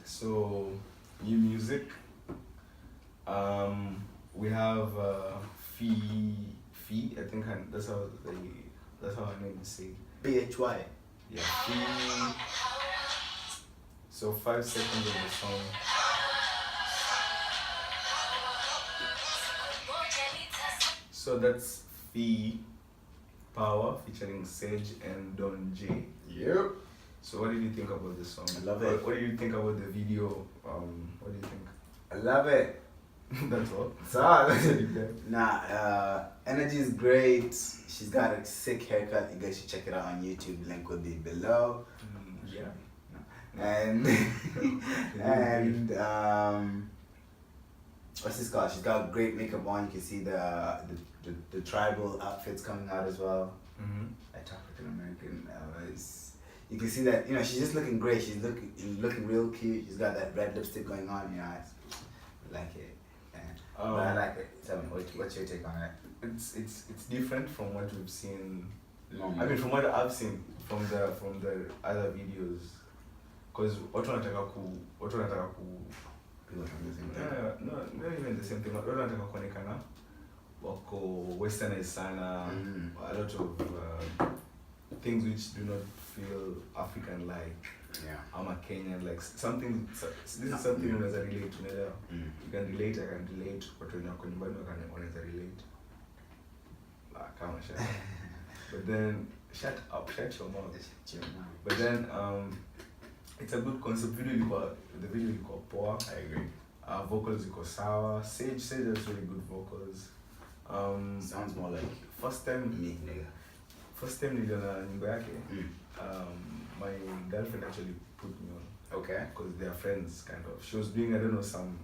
So new music. We have Fee. I think that's how her name is say. BHY. Yeah, Fee. So 5 seconds of the song. So that's Fee Power featuring Sage and Don J. Yep. So what did you think about the song? I love it. What do you think about the video? What do you think? I love it. That's all. It's all. Nah, energy is great. She's got a sick haircut. You guys should check it out on YouTube. Link will be below. Yeah. And what's this called? She's got great makeup on. You can see the tribal outfits coming out as well. Like African American. You can see that she's just looking great. She's looking real cute. She's got that red lipstick going on. I like it. But I like it. Tell me, what's your take on it? It's different from what we've seen. Mm. I mean, from what I've seen from the other videos, because watu wanataka ku People from the same thing. no, not even the same thing. Watu wanataka kuonekana wako westernized sana. A lot of things which do not feel African like. Yeah. I'm a Kenyan, like something. This is something unaweza relate, unaelewa? You can relate, I can relate. Watu wenye wako nyumbani wanaweza relate. Kama shut. But then shut up, shut your mouth. But then it's a good concept. The video ilikuwa poa. I agree. Vocals iko sawa. Sage has really good vocals. Sounds more like first time me, nigga. First time niliona nyimbo yake. My girlfriend actually put me on. Okay. Because they are friends, kind of. She was doing, I don't know, some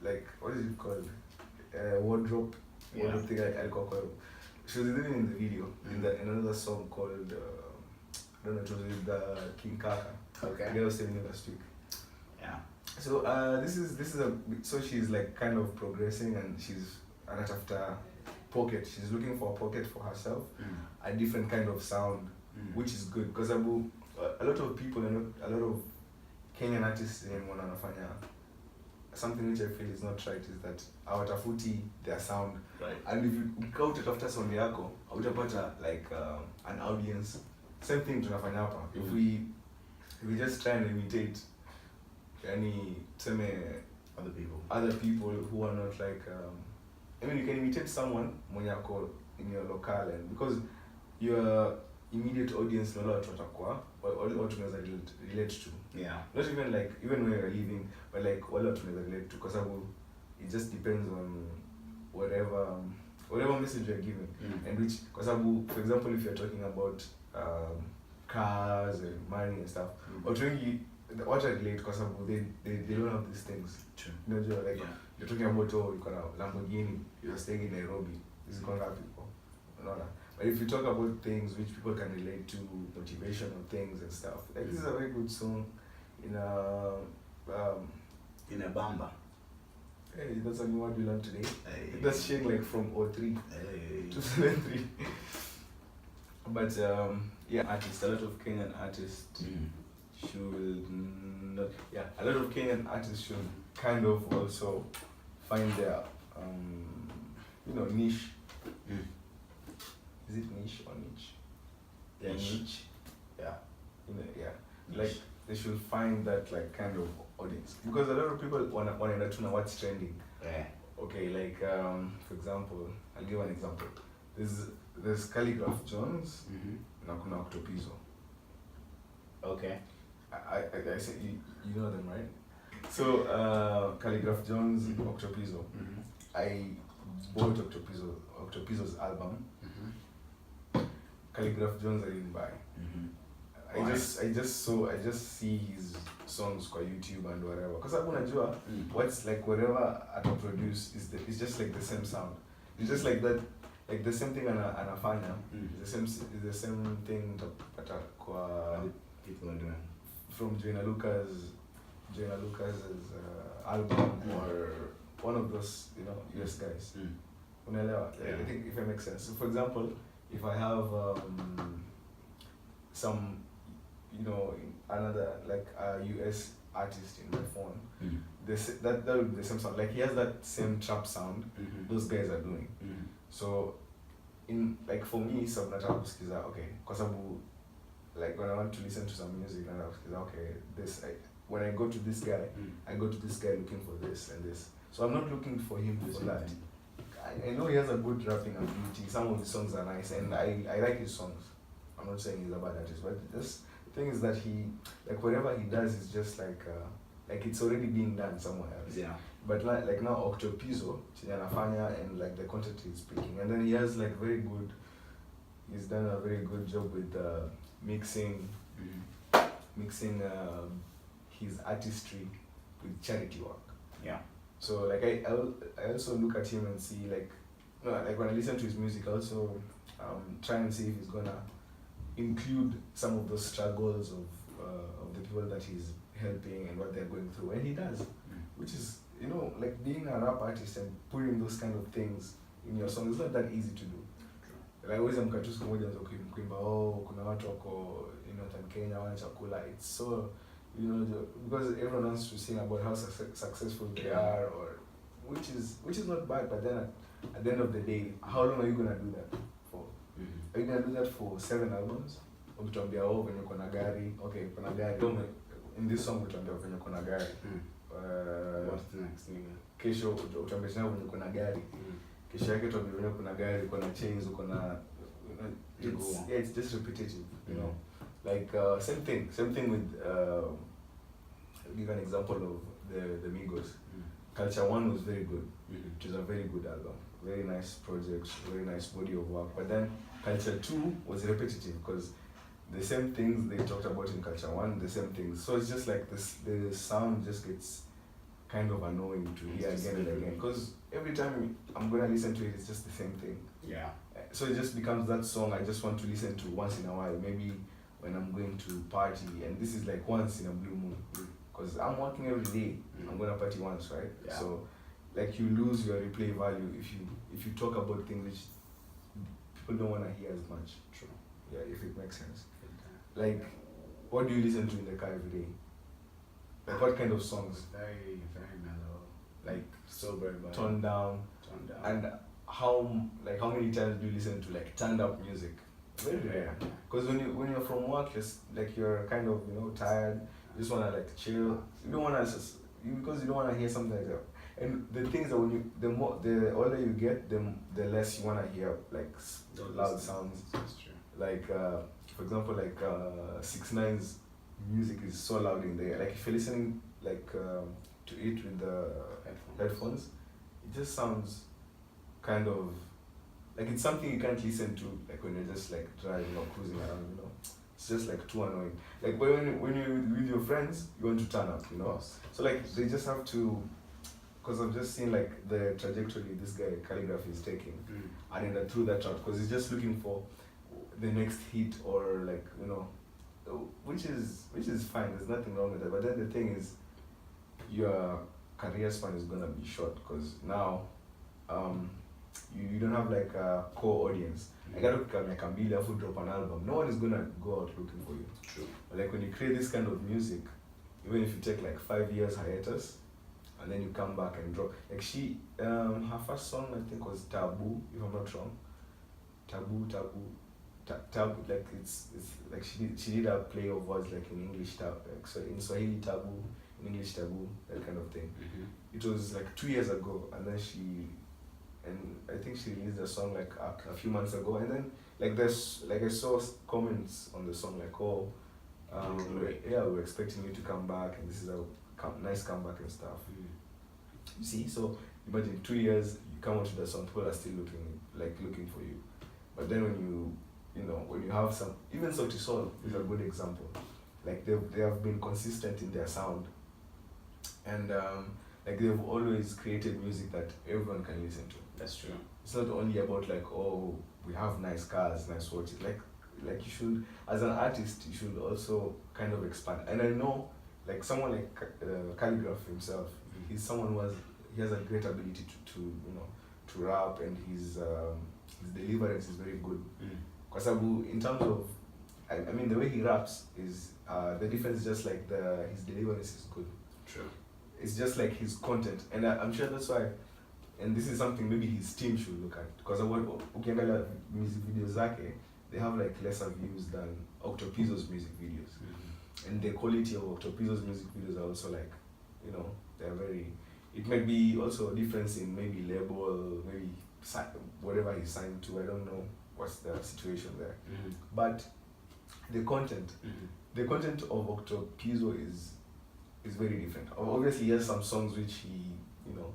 like, what is it called? Wardrobe thing. She was living in the video in another song called I don't know, it was with King Kaka. Okay. The girl was telling me last week. Yeah. So this is so she's like kind of progressing, and she's after pocket. She's looking for a pocket for herself, a different kind of sound, which is good because a lot of people, a lot of Kenyan artists wanafanya something which I feel is not right, is that hawatafuti their sound. Right. And if you go utafuta sound yako, hautapata like an audience. Same thing tunafanya hapa. If we just try and imitate other people who are not like I mean, you can imitate someone mwenye ako in your locale, and because your immediate audience know watu watakuwa watu tunaweza relate to. Yeah. Not even like even when you're living, but like wale watu tunaweza relate to, kwa sababu it just depends on whatever message you're giving. And which, kwa sababu for example, if you're talking about cars and money and stuff, watu wengi what I relate kwa sababu they don't have these things. True. Like you're talking about you got a Lamborghini, you're staying in Nairobi, this is going to people. But if you talk about things which people can relate to, motivational things and stuff, like this is a very good song in a bamba. Hey, that's a new word we learned today. Hey. That's shade like from 03 to 73. But yeah, artists, a lot of Kenyan artists should not, a lot of Kenyan artists should kind of also find their niche. Is it niche or niche? Yeah, niche. Yeah. Like they should find that like kind of audience, because a lot of people wanna to know what's trending. Yeah. Okay, like for example, I'll give an example. There's Calligraph Jones, na kuna Octopizo. Okay. I said you know them, right? So Calligraph Jones, Octopizo. I bought Octopizo's album. Calligraph Jones I didn't buy. I just see his songs kwa YouTube and whatever. Because I unajua what's like whatever I produce is just like the same sound. It's just like that, like the same thing anafanya. It's the same thing that kwa people are doing. From Joyner Lucas's album or one of those, US guys. Unaelewa? I think if it makes sense. So for example, if I have some you know, another like a US artist in my phone, that would be the same sound. Like he has that same trap sound. Those guys are doing. So in like for me, so nataka kusikiza okay, kwa sababu like when I want to listen to some music and okay, this when I go to this guy, I go to this guy looking for this and this. So I'm not looking for him for that. I know he has a good rapping ability. Some of his songs are nice, and I like his songs. I'm not saying he's a bad artist, but just the thing is that he like whatever he does is just like it's already being done somewhere else. Yeah. But like now Octopizo, chenye anafanya and like the content he's speaking, and then he has like he's done a very good job with mixing his artistry with charity work. Yeah. So like I also look at him and see like when I listen to his music, I also try and see if he's gonna include some of those struggles of the people that he's helping and what they're going through, and he does, which is, you know, like being a rap artist and putting those kind of things in your song is not that easy to do. Like always mkatu siku moja nzo kuimba kuna watu wako in Northern Kenya wana chakula. It's so, you know, because everyone wants to sing about how successful they are, or which is not bad, but then at the end of the day, how long are you gonna do that for? Are you gonna do that for 7 albums? Ukituambia venye uko na gari, okay, kuna gari. In this song utambia venye uko na gari. What's the next nigga? Kesho utambia tena venye uko na gari. Kesho yake utambia venye uko na gari, uko na chains, uko na it's just repetitive, you know. Like same thing with I'll give an example of the Migos. Culture 1 was very good. It was a very good album. Very nice projects, very nice body of work. But then Culture 2 was repetitive because the same things they talked about in Culture 1, the same things. So it's just like the sound just gets kind of annoying to hear again and again. Because every time I'm going to listen to it, it's just the same thing. Yeah. So it just becomes that song I just want to listen to once in a while. Maybe when I'm going to party, and this is like once in a blue moon. Because I'm working every day, I'm going to party once, right? Yeah. So like you lose your replay value if you talk about things which people don't want to hear as much. True. Yeah, if it makes sense. Like, what do you listen to in the car every day? Like, what kind of songs? Very, very mellow. Like, sober, but toned down. And how many times do you listen to like turned up music? Very rare. Because when you're from work, you're kind of, you know, tired. You just wanna like chill. You don't wanna because you don't wanna hear something like that. And the thing is that the older you get, the less you wanna hear like loud sounds. That's true. Like for example, like 6ix9ine's music is so loud in there. Like if you're listening like to it with the headphones, it just sounds kind of like it's something you can't listen to like when you're just like driving or cruising around, you know. It's just like too annoying. Like when you're with your friends, you want to turn up, you know. So like they just have to, because I've just seen like the trajectory this guy Calligraphy is taking, and then through that route, because he's just looking for the next hit or like, you know, which is fine. There's nothing wrong with that. But then the thing is, your career span is gonna be short because now, you don't have like a core audience. I gotta make a million if drop an album. No one is gonna go out looking for you. True. But like when you create this kind of music, even if you take like 5 years hiatus, and then you come back and drop. Like her first song I think was Taboo, if I'm not wrong. Taboo. Like it's like she did a play of words like in English like so in Swahili taboo, in English taboo, that kind of thing. It was like 2 years ago, and then I think she released a song like a few months ago, and then like I saw comments on the song like, we're expecting you to come back, and this is a nice comeback and stuff. You see, so imagine 2 years you come out with the song, people are still looking for you. But then when you have some, even Sauti Sol is a good example. Like they have been consistent in their sound, and like they've always created music that everyone can listen to. That's true. It's not only about like, oh, we have nice cars, nice watches. Like you should, as an artist, you should also kind of expand. And I know, like someone like Calligraph himself, he's someone he has a great ability to rap, and his deliverance is very good. Because in terms of, I mean, the way he raps is The difference is just like his delivery is good. True. It's just like his content, and I'm sure that's why. And this is something maybe his team should look at, because ukiangalia music videos zake, they have like lesser views than Octopizzo's music videos, and the quality of Octopizzo's music videos are also like, you know, they're very. It might be also a difference in maybe label, maybe whatever he's signed to. I don't know what's the situation there, but the content, the content of Octopizzo is very different. Obviously, he has some songs which he, you know,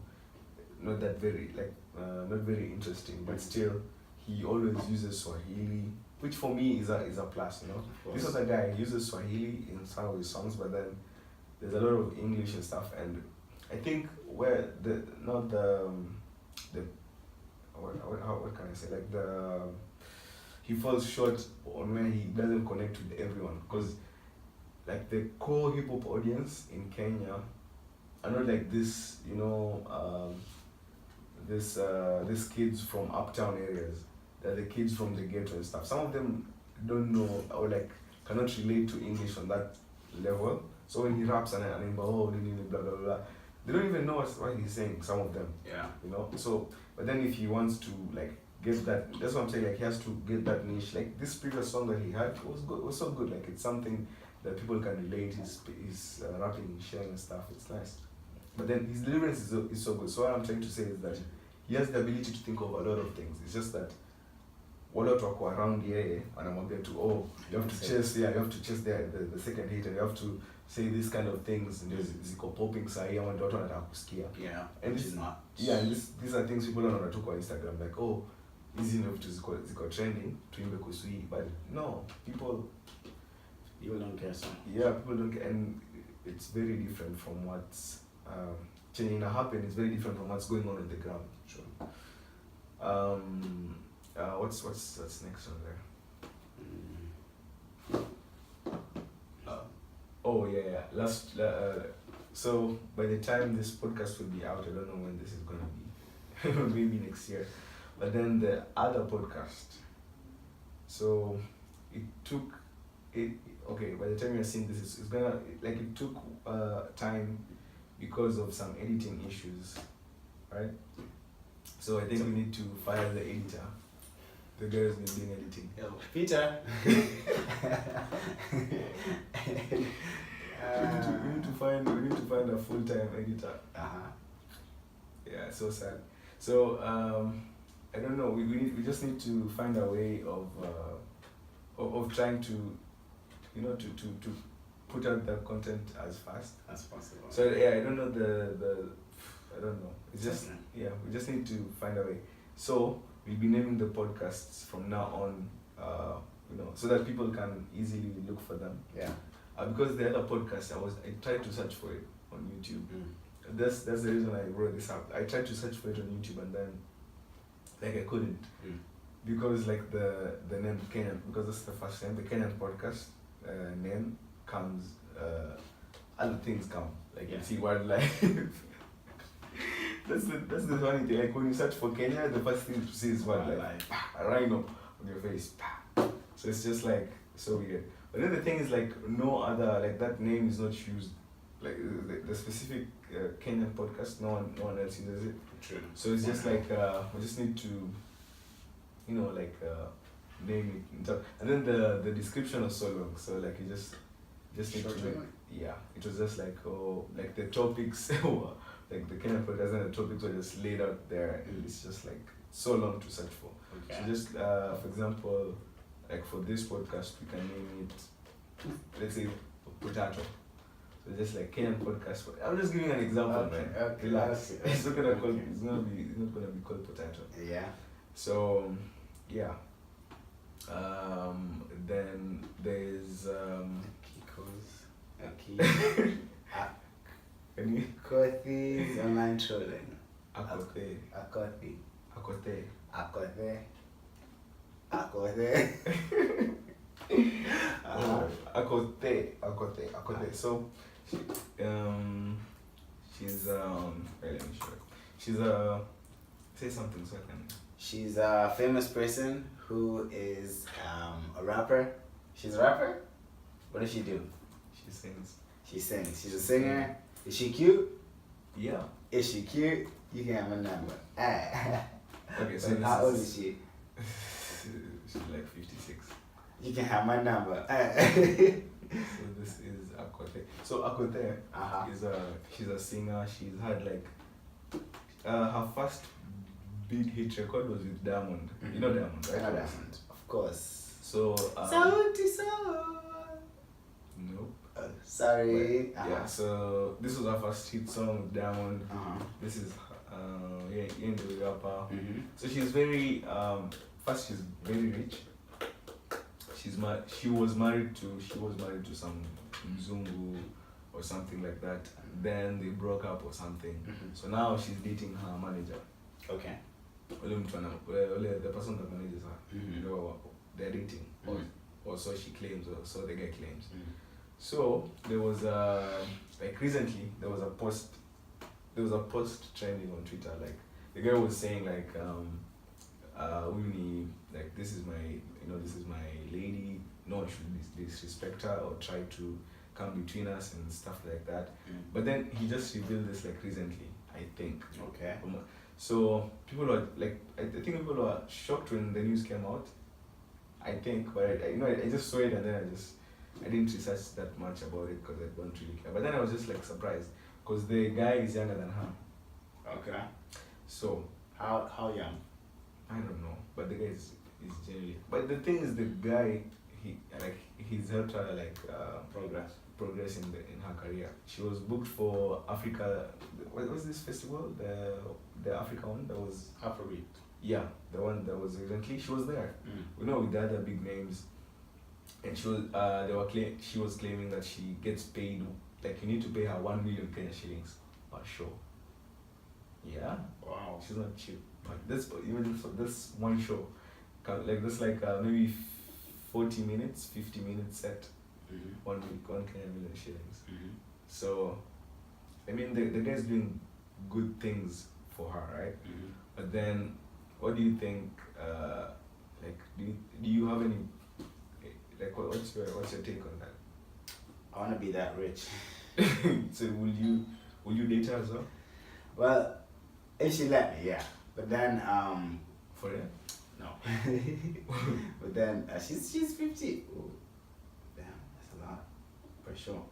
not that very not very interesting, but still he always uses Swahili, which for me is a plus, you know. This other guy uses Swahili in some of his songs, but then there's a lot of English and stuff, and I think where what can I say, like he falls short on where he doesn't connect with everyone, because like the core hip hop audience in Kenya are not like this, you know, these kids from uptown areas. They're the kids from the ghetto and stuff. Some of them don't know or like cannot relate to English on that level. So when he raps and blah blah blah, they don't even know what he's saying. Some of them, yeah, you know. So, but then if he wants to like get that, that's what I'm saying. Like he has to get that niche. Like this previous song that he had was good. Was so good. Like it's something that people can relate. His rapping, sharing and stuff. It's nice. But then his deliverance is so good. So what I'm trying to say is that he has the ability to think of a lot of things. It's just that wale watu wako around yeye wanamwambia tu, oh, you have to chase, you have to chase the second hit, and you have to say these kind of things, and ziko popping sahi ama ndio watu wanataka kusikia. Yeah, and which is not. Yeah, and these are things people wanaona tu kwa Instagram, like, oh, hizi ndio vitu ziko trending, tuimbe kuhusu hii. But no, people don't care so much. Yeah, people don't care, and it's very different from what's changing to happen. It's very different from what's going on the ground. Sure. What's next on there? Oh yeah. Last. So by the time this podcast will be out, I don't know when this is gonna be. Maybe next year. But then the other podcast. So it took it. Okay, by the time you're seeing this, it's gonna like it took time because of some editing issues, right? So I think we need to fire the editor. The guy who's been doing editing. Yo, Peter. we need to find a full-time editor. Yeah, so sad. So I don't know. We just need to find a way of trying to, you know, to put out the content as fast as possible. So yeah, I don't know I don't know. It's just we just need to find a way. So we'll be naming the podcasts from now on, you know, so that people can easily look for them. Yeah. Because the other podcast, I tried to search for it on YouTube. That's the reason I wrote this up. I tried to search for it on YouTube and then like I couldn't. Because like the name Kenyan, because that's the first name, the Kenyan podcast name comes, other things come. Like you see wildlife. That's the funny thing. Like when you search for Kenya, the first thing you see is wildlife. A rhino on your face. So it's just like so weird. But then the thing is like no other, like that name is not used. Like the specific Kenyan podcast, no one else uses it. True. So it's just like we just need to, you know, like name it. And then the description was so long. So like you just need to it was just like like the topics like the Kenyan podcast and the topics were just laid out there. It's just like so long to search for. Okay. So just for example, like for this podcast we can name it, let's say potato. So just like Kenyan podcast. I'm just giving an example, man. Okay. Relax. It's not gonna be called potato. Yeah. So yeah. Then there's Akothee's online trolling. Akothee. Akothee. Akothee. Akothee. Akothee. Akothee. So she's let me show you. She's say something so I can. She's a famous person who is a rapper. She's a rapper? What does she do? She sings. She sings. She's a singer. Is she cute? Yeah. Is she cute? You can have a number. Okay, so how old is she? She's like 56. You can have my number. So this is Akothee. So Akothee she's a singer. She's had like her first big hit record was with Diamond. You know Diamond, right? I know Diamond, of course. So Salty soul. nope. Sorry. But, yeah. So this was her first hit song with Diamond. This is the rapper. So she's very first she's very rich. She was married to some Mzungu or something like that. Then they broke up or something. So now she's dating her manager. Okay. The person that manages her. They're dating, or so she claims, or so the guy claims. So there was like recently there was a post trending on Twitter. Like the guy was saying like Winnie, like this is my lady. No one should disrespect her or try to come between us and stuff like that. But then he just revealed this like recently, I think. Okay. So people were like, I think people were shocked when the news came out. I think, but I just saw it and then I didn't research that much about it because I don't really care. But then I was just like surprised because the guy is younger than her. Okay. So how young? I don't know, but the guy is generally. But the thing is, the guy he's helped her like progress in her career. She was booked for Africa. What was this festival? The Africa one that was Afrobeat. Yeah, the one that was recently. She was there. With the other big names, and she was she was claiming that she gets paid like you need to pay her 1 million Kenya shillings per show. Yeah. Wow. She's not cheap. But this one show, like this maybe 40 minutes, 50 minutes set, 1 million shillings. So, I mean the guy's doing good things for her, right? But then, what do you think? Like, do you have any? Like, what's your take on that? I want to be that rich. So will you date her as well? Well, if she let me, yeah. But then For real? no. But then she's 50. Ooh, damn, that's a lot for sure.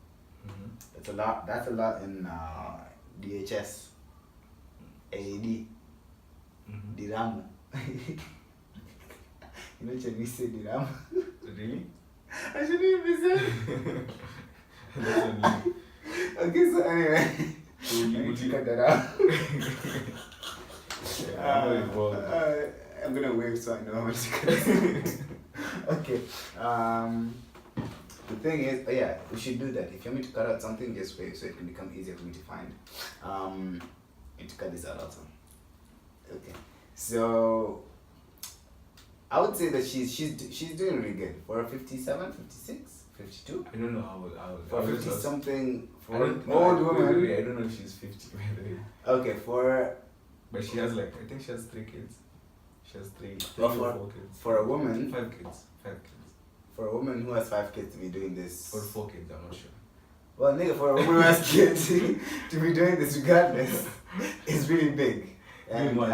That's a lot. That's a lot in DHS, AED, Diramu. You know, should we say Diramu? Really? I shouldn't even be saying. That's on you. Okay, so anyway, Would you cut that out. I'm not involved. I'm gonna wave so I know how much to cut. Okay. The thing is, yeah, we should do that. If you want me to cut out something, just wave so it can become easier for me to find. Need to cut this out also. Okay. So I would say that she's doing really good for a 57, 56, 52. I don't know how For 50 something, I for don't an old woman. wait, I don't know if she's 50 by the way. Okay, for But she has like I think she has 3 kids. She has three Well, or 4 kids. for a woman, 5 kids. for a woman who has 5 kids to be doing this. Or 4 kids, I'm not sure. Well, nigga, for a woman who has kids to be doing this regardless is really big. And Doing what?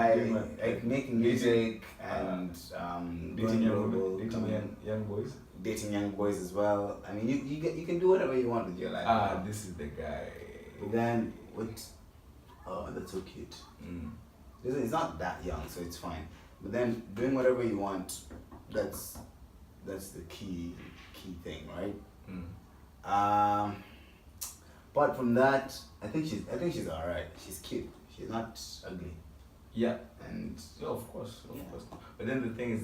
like making music and Dating going young boys. dating young boys as well. I mean, you can do whatever you want with your life. This is the guy. But then what? Oh, that's so cute. It's not that young, so it's fine. But then doing whatever you want, that's the key thing, right? Apart from that, I think she's alright. She's cute. She's not ugly. Yeah. And Of course. But then the thing is,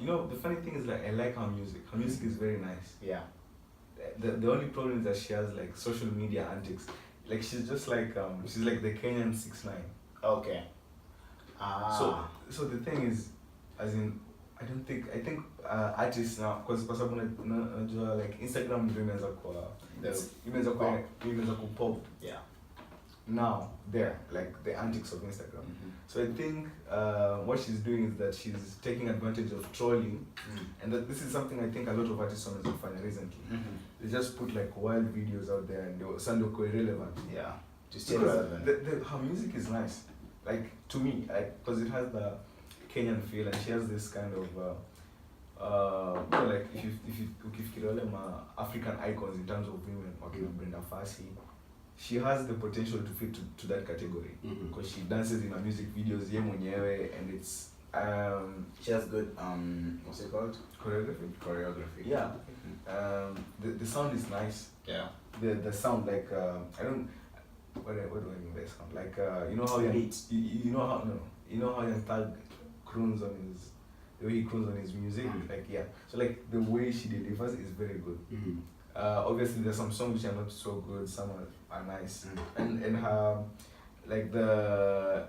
the funny thing is like I like her music. Her music is very nice. yeah. The only problem is that she has like social media antics. Like she's just like she's like the Kenyan 6ix9ine. Okay. So the thing is, as in, I think artists now, because like Instagram ndio imeanza kwa pop. Yeah. now there, like the antics of Instagram. So I think what she's doing is that she's taking advantage of trolling, and that this is something I think a lot of artists have found recently. They just put like wild videos out there and they sound irrelevant. Yeah, just stay because relevant. her music is nice, like to me, like because it has the Kenyan feel and she has this kind of you know, like if you African icons in terms of women, okay, Brenda Fassie. She has the potential to fit to that category because she dances in her music videos, and it's she has good what's it called? Choreography. Yeah. The sound is nice. Yeah. The sound like I don't what do I mean by sound? Like you know how you know how Young Thug croons on his the way he croons on his music, like yeah. So like the way she delivers is very good. Obviously there's some songs which are not so good, some are nice, and her like the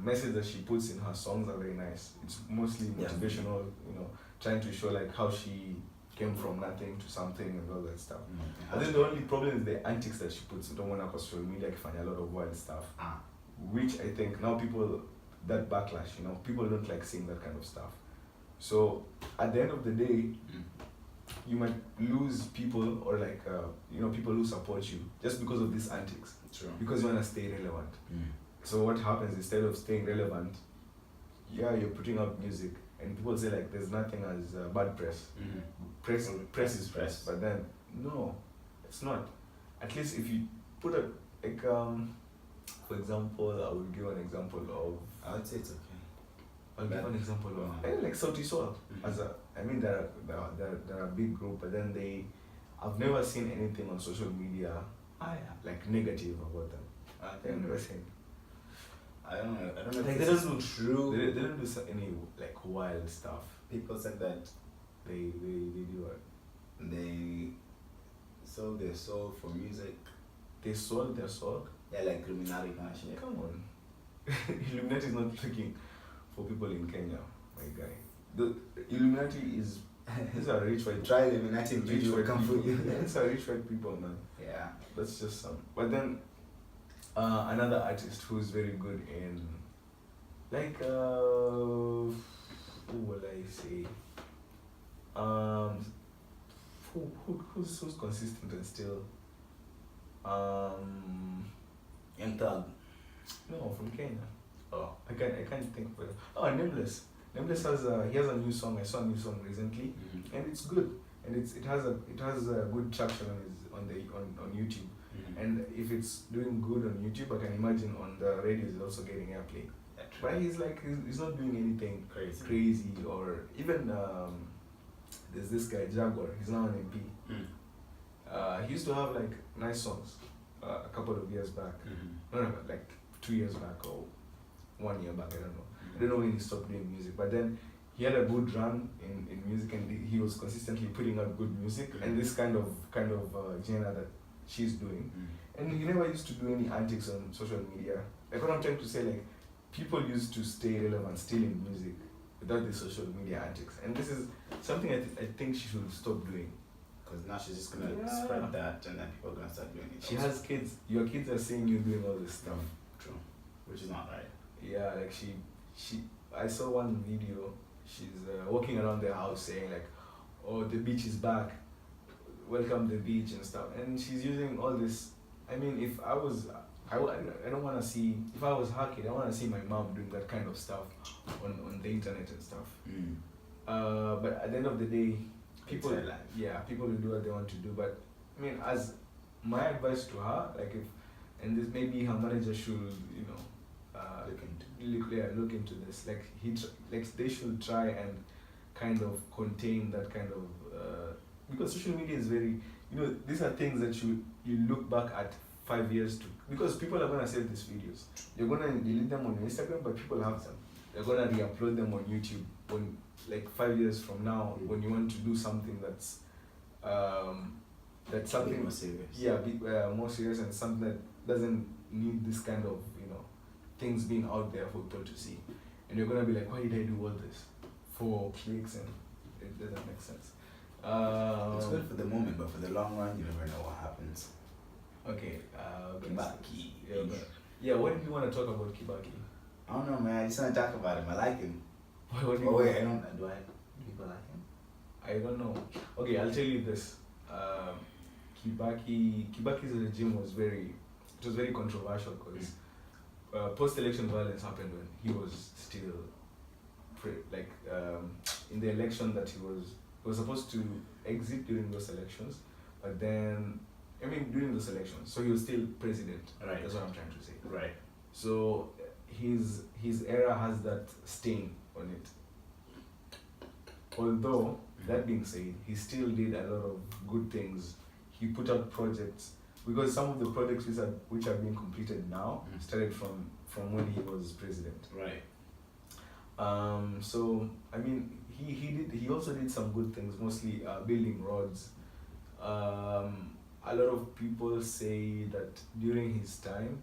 message that she puts in her songs are very nice. It's mostly motivational, you know, trying to show like how she came from nothing to something and all that stuff. I think the only problem is the antics that she puts. Don't want to social media can find a lot of wild stuff, which I think now people that backlash, you know, people don't like seeing that kind of stuff. So at the end of the day, you might lose people or like you know, people who support you just because of these antics. True. Because you want to stay relevant. So what happens, instead of staying relevant, you're putting out music and people say like there's nothing as bad press. Press is press, but then no, it's not. At least if you put a like for example, I will give an example of. I would say it's okay. I'll give an example of like Sauti Sol as a. I mean they're a big group, but then I've never seen anything on social media like negative about them. I've never seen. I don't know. Like they don't do true. They don't do any like wild stuff. People said that they do what? They sold their soul for music. They sold their soul? Yeah, like Illuminati kind of shit. Come on. Illuminati is not looking for people in Kenya, my guy. The Illuminati is these are rich white. Try Illuminati rich white people. These are rich white people, man. Yeah. That's just some. But then another artist who's very good in like who will I say? Who's consistent and still Young Thug. No, from Kenya. Oh, I can't think of it. Oh, Nameless. Nameless has a new song. I saw a new song recently, and it's good. And it has a good traction on YouTube. And if it's doing good on YouTube, I can imagine on the radio is also getting airplay. But he's not doing anything crazy or even there's this guy Jaguar. He's now an MP. He used to have like nice songs a couple of years back. No, like 2 years back or 1 year back. I don't know. I don't know when he stopped doing music. But then he had a good run in music, and he was consistently putting out good music and this kind of genre that she's doing. And he never used to do any antics on social media. Like what I'm trying to say, like people used to stay relevant still in music without the social media antics. And this is something I think she should stop doing. Because now she's just gonna spread that, and then people are gonna start doing it. She has kids. Your kids are seeing you doing all this stuff. True. Which is not right. Yeah, like she. I saw one video. She's walking around the house saying like, "Oh, the beach is back. Welcome the beach and stuff." And she's using all this. I mean, if I was, I don't want to see. If I was her kid, I want to see my mom doing that kind of stuff on the internet and stuff. But at the end of the day, people will do what they want to do. But I mean, as my advice to her, like and this maybe her manager should, look into this. Like they should try and kind of contain that kind of because social media is very, these are things that you look back at 5 years to, because people are gonna save these videos. You're gonna delete them on Instagram, but people have them. They're gonna re-upload them on YouTube when like 5 years from now, when you want to do something that's something more serious. Yeah, more serious, and something that doesn't need this kind of things being out there for people to see. And you're gonna be like, why did I do all this for clicks? And it doesn't make sense. It's good for the moment, but for the long run, you never know what happens. Okay. Kibaki. Yeah, what did you want to talk about Kibaki? I don't know, man. I just want to talk about him. I like him. What do you Wait, I don't. Do people like him? I don't know. Okay, I'll tell you this. Kibaki's regime was very controversial because post-election violence happened when he was still in the election that he was supposed to exit during those elections, but then during those elections, so he was still president. Right. That's what I'm trying to say. Right. So his era has that stain on it. Although that being said, he still did a lot of good things. He put out projects because some of the projects which are being completed now started from when he was president. Right. So he also did some good things, mostly building roads. A lot of people say that during his time,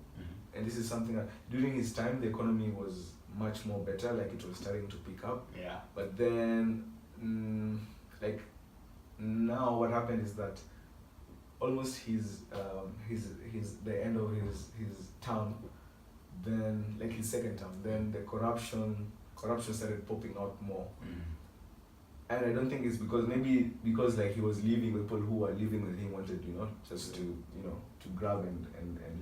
and this is something that during his time the economy was much more better, like it was starting to pick up. Yeah. But then, now what happened is that almost the end of his term, then his second term, then the corruption started popping out more. And I don't think it's because he was leaving, people who were living with him wanted just to grab and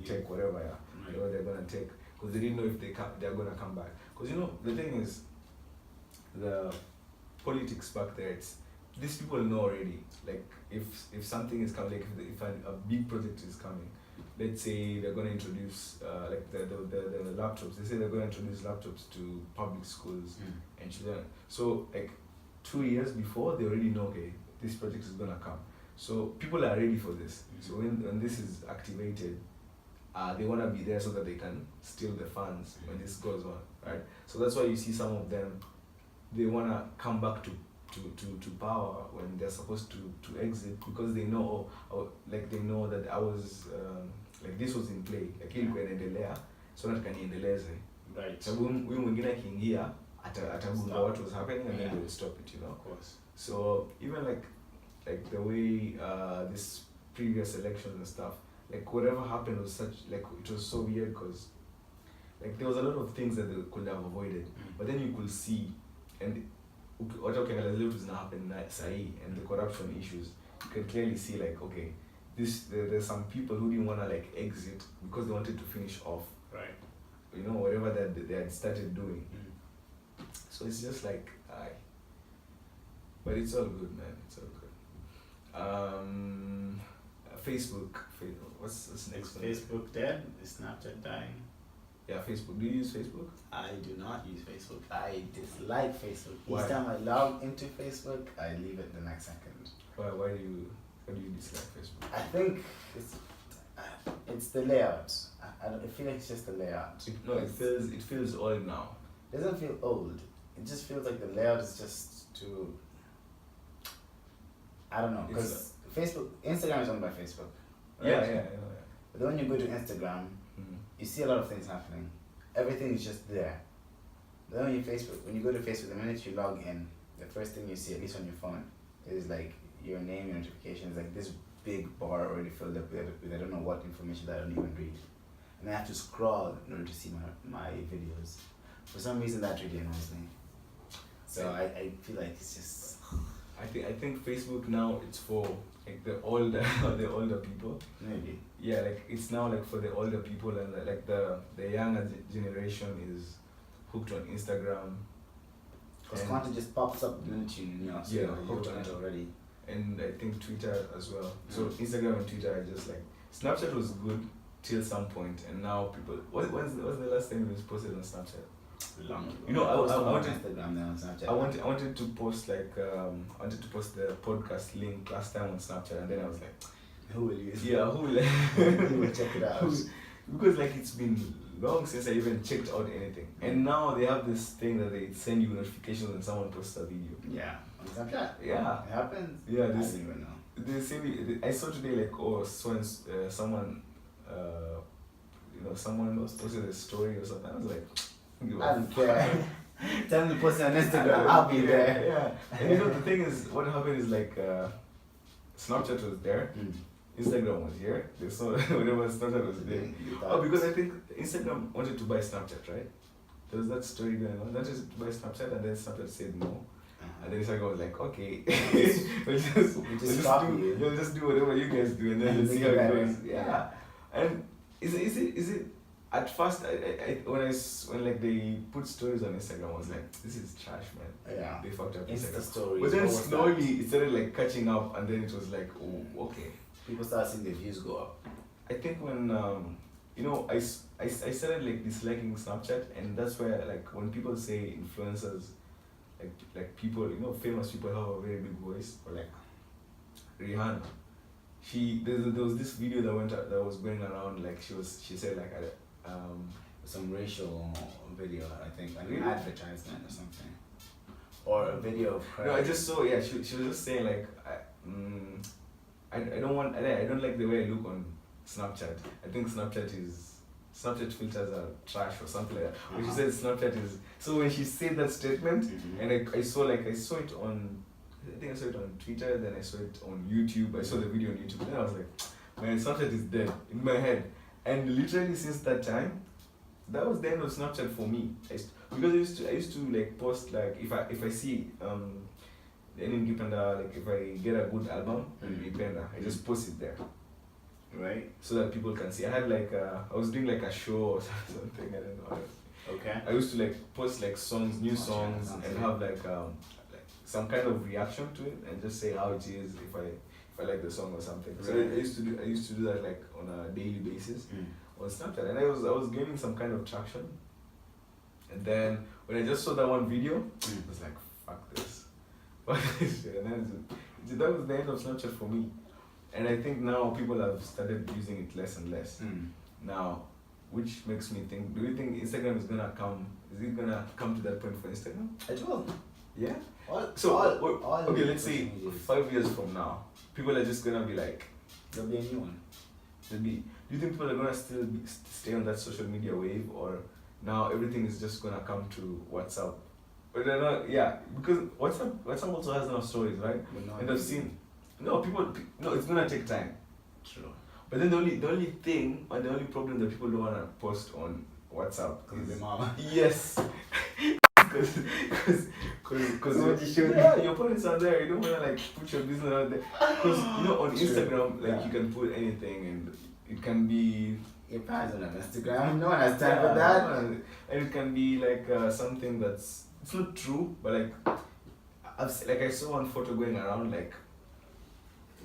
take whatever they're gonna take, because they didn't know if they're gonna come back. Because the thing is, the politics back there, these people know already. Like if something is coming, if a big project is coming, let's say they're gonna introduce the laptops. They say they're gonna introduce laptops to public schools and children. So 2 years before, they already know, okay, this project is gonna come. So people are ready for this. So when this is activated, they wanna be there so that they can steal the funds when this goes on, right? So that's why you see some of them, they wanna come back to power when they're supposed to exit, because they know they know that I was this was in play, ilikuwa inaendelea, so that kaniendeleze. Right. So huyu mwingine akiingia atagundua what was happening and then they will stop it, Of course. So even like the way this previous elections and stuff, whatever happened was such, it was so weird, because there was a lot of things that they could have avoided, but then you could see, and what is not happening and the corruption issues, you can clearly see okay, there's some people who didn't want to exit because they wanted to finish off, right, whatever that they had started doing. So it's just but it's all good, man, it's all good. Facebook, what's next one? Facebook dead? Is Snapchat dying? Yeah, Facebook. Do you use Facebook? I do not use Facebook. I dislike Facebook. Why? Each time I log into Facebook, I leave it the next second. Why do you dislike Facebook? I think it's the layout. I feel like it's just the layout. It feels old now. It doesn't feel old. It just feels like the layout is just too. I don't know, because Instagram is owned by Facebook. Right? Yeah. But then when you go to Instagram, you see a lot of things happening. Everything is just there. But then when you go to Facebook, the minute you log in, the first thing you see, at least on your phone, is your name, your notifications, this big bar already filled up with I don't know what information that I don't even read. And I have to scroll in order to see my videos. For some reason that really annoys me. So I feel like it's just. I think Facebook now, it's for the older people. Maybe. Yeah, it's now for the older people, and the younger generation is hooked on Instagram. Because content just pops up the minute you're hooked on it already. And I think Twitter as well. So Instagram and Twitter are just Snapchat was good till some point, and now people. What's the last time you posted on Snapchat? Long ago. I wanted Instagram then on Snapchat. I wanted to post the podcast link last time on Snapchat, and then I was like, who will use yeah, it? who will check it out? Because it's been long since I even checked out anything, and now they have this thing that they send you notifications when someone posts a video. Yeah, on Snapchat. Yeah, it happens. Yeah, I don't even know. They say I saw today someone someone posted a story or something. I was like, I don't care. Tell me to post it on Instagram. I'll be there. Yeah. And the thing is, what happened is Snapchat was there, Instagram was here. They saw whatever Snapchat was doing. Oh, because I think Instagram wanted to buy Snapchat, right? There was that story going on. They wanted to buy Snapchat, and then Snapchat said no. And then Instagram was like, okay, we'll just do whatever you guys do, and then let's see how it goes. Yeah. And is it at first when like they put stories on Instagram, I was like, this is trash, man. Yeah. They fucked up Insta Instagram. stories. But then slowly it started like catching up, and then it was like, oh, okay. People start seeing their views go up. I think when you know, I started like disliking Snapchat, and that's where like when people say influencers, like people, you know, famous people have a very big voice, or like Rihanna. There was this video that was going around, like she said like some racial video, I think, like really? an advertisement or something, or a video of her. No, I just saw, yeah, she was just saying like I don't like the way I look on Snapchat. I think Snapchat filters are trash or something like that. But she said Snapchat is, so when she said that statement, and I saw it on, I think I saw it on Twitter, then I saw it on YouTube, I saw the video on YouTube, then I was like, man, Snapchat is dead in my head. And literally since that time, that was the end of Snapchat for me. Because I used to like post, like if I see any Ngipenda, like if I get a good album on Ngipenda, I just post it there, right? So that people can see. I had like I was doing like a show or something, I don't know. Okay. I used to like post like new songs, and have like some kind of reaction to it, and just say how it is if I like the song or something. So I used to do that like on a daily basis on Snapchat, and I was gaining some kind of traction. And then when I just saw that one video, I was like, fuck this. Fuck this shit. And then that was the end of Snapchat for me. And I think now people have started using it less and less. Now, which makes me think, do you think Instagram is gonna come to that point for Instagram? It will. Yeah? All okay, let's say 5 years from now, people are just gonna be like, there'll be a new one. Do you think people are gonna still stay on that social media wave, or now everything is just gonna come to WhatsApp? But they're not, yeah, because WhatsApp also has no stories, right? And I've seen, no, it's gonna take time. True. But then the only thing, and the only problem that people don't wanna post on WhatsApp is the mama. Yes. Because your parents are there. You don't wanna like put your business out there. Because you know on Instagram, like you can put anything, and it can be. Your parents on Instagram. No one has time for that. And it can be like something that's, it's not true, but like I saw one photo going around like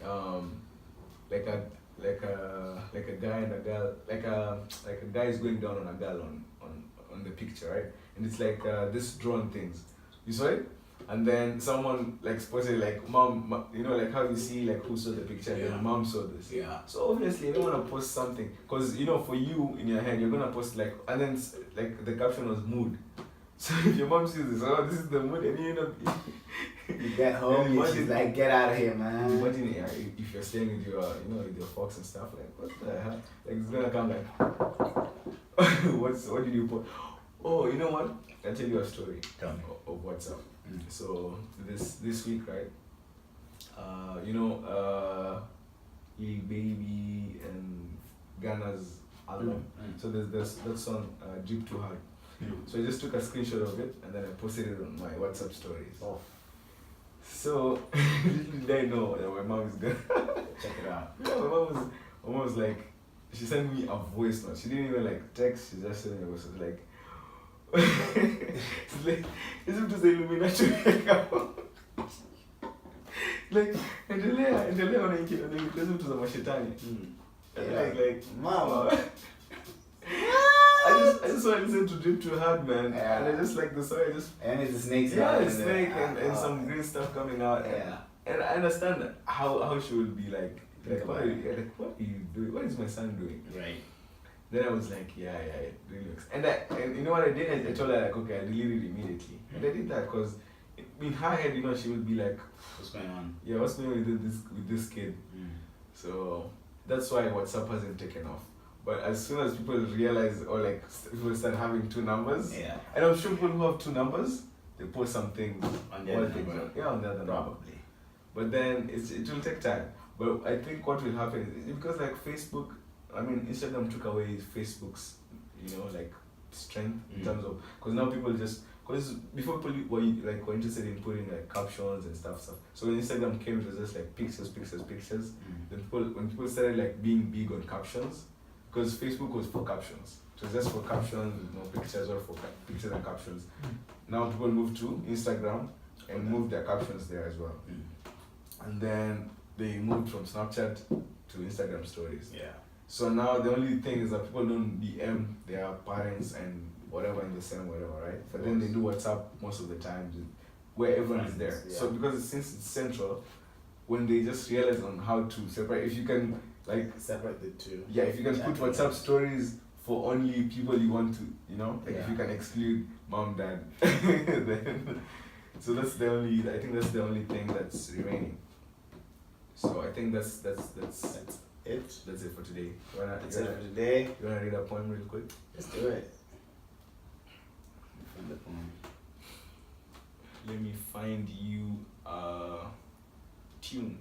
a guy and a girl, like a guy is going down on a girl on the picture, right? And it's like this drawn things. You saw it? And then someone like posted like mom, you know, like how you see like who saw the picture, and then mom saw this. Yeah. So obviously you don't want to post something, because you know for you in your head you're gonna post like, and then like the caption was mood. So if your mom sees this, oh, this is the mood, and you know you get home and she's like, get out of here, man. Imagine if you're staying with your, you know, with your folks and stuff, like what the hell? Like it's gonna come like what did you post? Oh, you know what? I'll tell you a story of WhatsApp. So this week, right? You know, Lil Baby and Ghana's album. So there's that song, Drip Too Hard. So I just took a screenshot of it and then I posted it on my WhatsApp stories. Oh. So little did I know that my mom is gonna check it out. Yeah, my mom was like, she sent me a voice note. She didn't even like text. She just sent me a voice note like. It's like, it's to say Illuminati. Like, endelea wanaingiza mashetani. Like, mama. I just want to listen to Drip Too Hard, man. Yeah. And I just like the song. And it's the snakes. Yeah, the snake and some green stuff coming out. Yeah. And I understand how she would be like what are you doing? What is my son doing? Right. Then I was like, yeah, it really looks. And you know what I did? I told her like, okay, I deleted it immediately. And I did that because in her head, you know, she would be like, what's going on? Yeah, what's going on with this kid? So that's why WhatsApp hasn't taken off. But as soon as people realize, or like people start having two numbers, and I'm sure people who have two numbers, they post something on the other number. Yeah, on the other number. But then it will take time. But I think what will happen is because like Facebook, I mean Instagram took away Facebook's, like strength in terms of, because now people just, because before people were interested in putting like captions and stuff. So when Instagram came, it was just like pictures. Then when people started like being big on captions, because Facebook was for captions, it was just for captions, pictures or for pictures and captions. Now people moved to Instagram and moved their captions there as well. And then they moved from Snapchat to Instagram stories. Yeah. So now the only thing is that people don't DM their parents and whatever in the same whatever, right? But then they do WhatsApp most of the time, where everyone is there. Yeah. So because since it's central, when they just realize on how to separate, if you can like separate the two. Yeah, if you can put WhatsApp stories for only people you want to, if you can exclude mom, dad, then so I think that's the only thing that's remaining. So I think that's it. That's it for today. That's it for today. You wanna read a poem real quick? Let's do it. Find the poem. Let me find you a tune.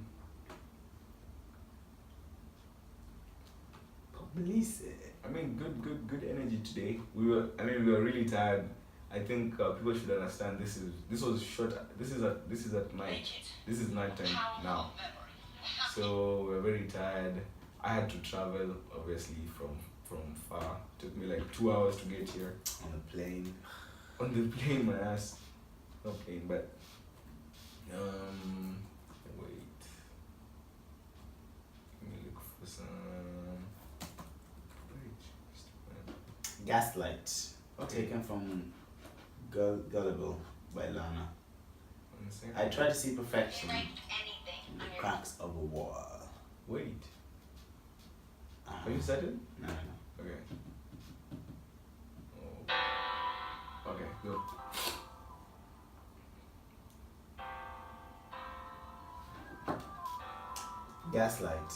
Release it. I mean, good energy today. We were really tired. I think people should understand this was short. This is at night. This is night time now. So we're very tired. I had to travel obviously from far. It took me like 2 hours to get here. On the plane. On the plane, my ass. No plane, but wait. Let me look for some. Gaslight. Okay. Taken from Gullible by Lana. I try to see perfection in the cracks of a wall. Wait. Are you started? No. Okay. Oh. Okay, go. Gaslight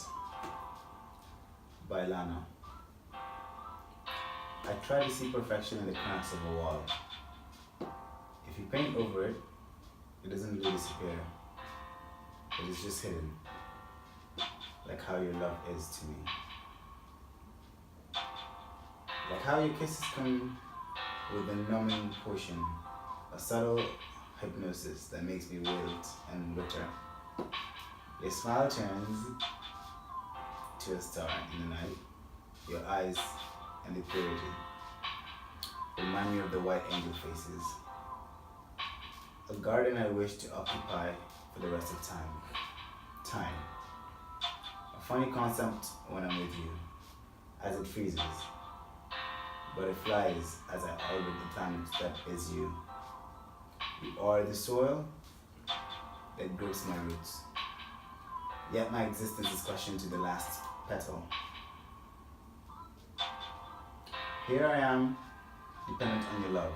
by Lana. I try to see perfection in the cracks of a wall. If you paint over it, it doesn't really disappear. It is just hidden. Like how your love is to me. Like how your kisses come with a numbing potion, a subtle hypnosis that makes me wilt and wither. Your smile turns to a star in the night. Your eyes and the purity remind me of the white angel faces. A garden I wish to occupy for the rest of time. A funny concept when I'm with you, as it freezes, but it flies as I orbit the planet that is you. You are the soil that grips my roots, yet my existence is questioned to the last petal. Here I am, dependent on your love.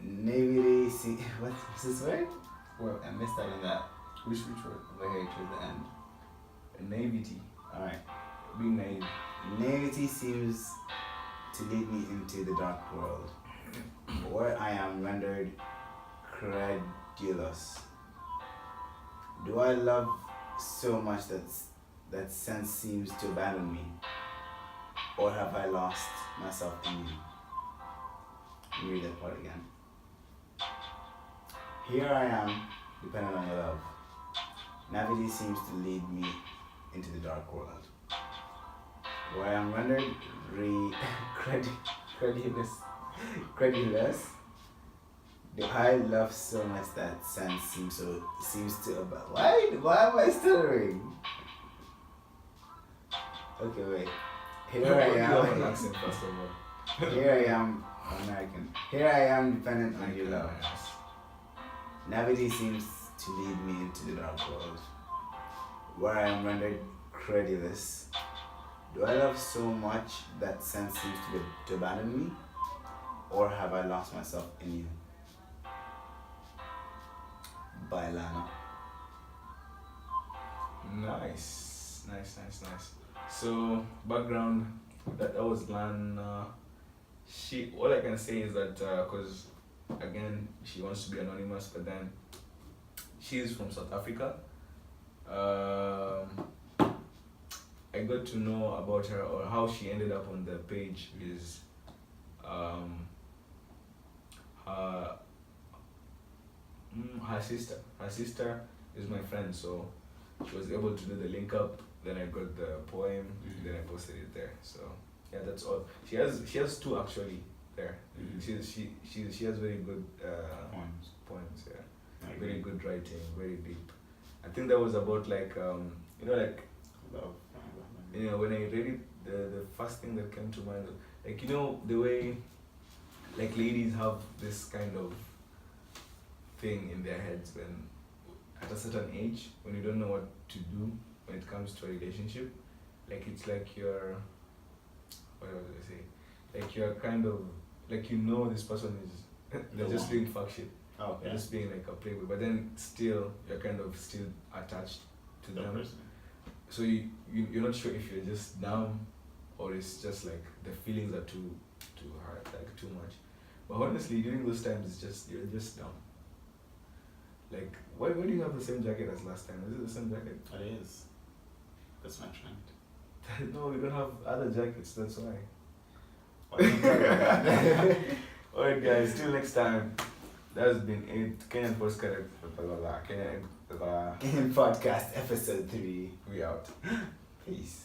Naivety, what's this word? Well, I missed out on that. Which word? Over here to the end. Naivety. Alright. Being naive. Naivety seems to lead me into the dark world, where I am rendered credulous. Do I love so much that sense seems to abandon me? Or have I lost myself in you? Let me read that part again. Here I am, dependent on your love. Naivety seems to lead me into the dark world, where I am rendered credulous. Do I love so much that sense seems to abandon? Why am I stuttering? Okay, wait. Here I am. Accent, first of all. Here I am, American. Here I am, dependent on your love. Naivety seems to lead me into the dark world, where I am rendered credulous. Do I love so much that sense seems to abandon me? Or have I lost myself in you? By Lana. Nice. So background, that was Lana. All I can say is that because again she wants to be anonymous, but then she's from South Africa. I got to know about her, or how she ended up on the page is her her sister is my friend, so she was able to do the link up. Then I got the poem, then I posted it there. So yeah, that's all. She has two actually there. She has very good poems. Yeah, very good writing, very deep. I think that was about like like Love. when I read it, the first thing that came to mind, like the way like ladies have this kind of thing in their heads when at a certain age, when you don't know what to do when it comes to a relationship, like it's like you're, what was I say, like you're kind of like this person is they're just doing fuck shit. Oh, They're just being like a playboy, but then still you're kind of still attached to them. Person. So you're not sure if you're just dumb or it's just like the feelings are too hard, like too much. But honestly, during those times, you're just dumb. Like, why do you have the same jacket as last time? Is it the same jacket? It is. That's my trend. No, we don't have other jackets. That's why. What are you talking about? Alright, guys. Till next time. That has been it. Kenyan Podcast. Kenyan Podcast episode 3. We out. Peace.